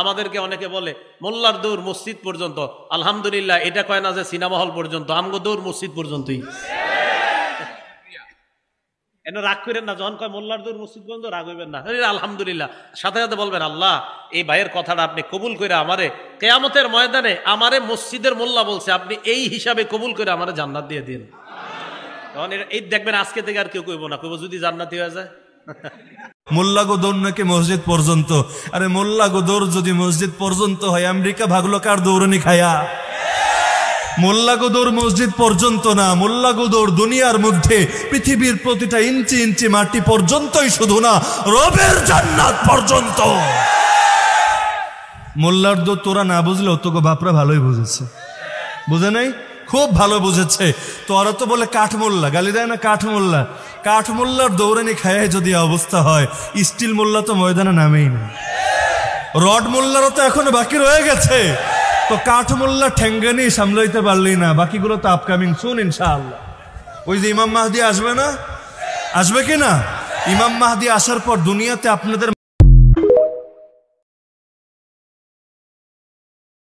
আমাদেরকে অনেকে বলে মোল্লার দৌড় মসজিদ পর্যন্ত, আলহামদুলিল্লাহ এটা কয় না যে সিনেমা হল পর্যন্ত, আমগো দৌড় মসজিদ পর্যন্তই। এনে রাগ করেন না, যখন কয় মোল্লার দৌড় মসজিদ পর্যন্ত রাগ হইবেন না, আলহামদুলিল্লাহ সাথে সাথে বলবেন আল্লাহ এই ভাইয়ের কথাটা আপনি কবুল করে আমারে কিয়ামতের ময়দানে আমারে মসজিদের মোল্লা বলছে, আপনি এই হিসাবে কবুল করে আমারে জান্নাত দিয়ে দিন। তখন এই দেখবেন আজকে থেকে আর কেউ কইব না, কইব যদি জান্নাতি হয়ে যায়। মোল্লা গো দৌড় নাকি মসজিদ পর্যন্ত? আরে মোল্লা গো দৌড় যদি মসজিদ পর্যন্ত হয়, আমেরিকা ভাগলো কার দৌড়নি খায়া? মোল্লা গো দৌড় মসজিদ পর্যন্ত না, মোল্লা গো দৌড় দুনিয়ার মধ্যে পৃথিবীর প্রতিটা ইঞ্চি ইঞ্চি মাটি পর্যন্তই, শুধু না রবের জান্নাত পর্যন্ত। মোল্লার দৌড় তোরা না বুঝলেও তোকে বাপরা ভালোই বুঝেছে, বুঝে নাই? খুব ভালো বুঝেছে। তোরা তো বলে কাঠ মোল্লা, গালি দেয় না কাঠ মোল্লা। কাঠ মোল্লার দৌড়ানি খায় যদি অবস্থা হয়, স্টিল মোল্লা তো ময়দানে নামেই না। রড মোল্লারও তো এখনো বাকি রয়ে গেছে। তো কাঠ মোল্লা ঠেঙ্গানি সামলাইতে পারলি না, বাকিগুলো তো আপকামিং শুন ইনশাআল্লাহ। ওই যে ইমাম মাহদি আসবে না, আসবে কিনা? ইমাম মাহদি আসার পর দুনিয়াতে আপনাদের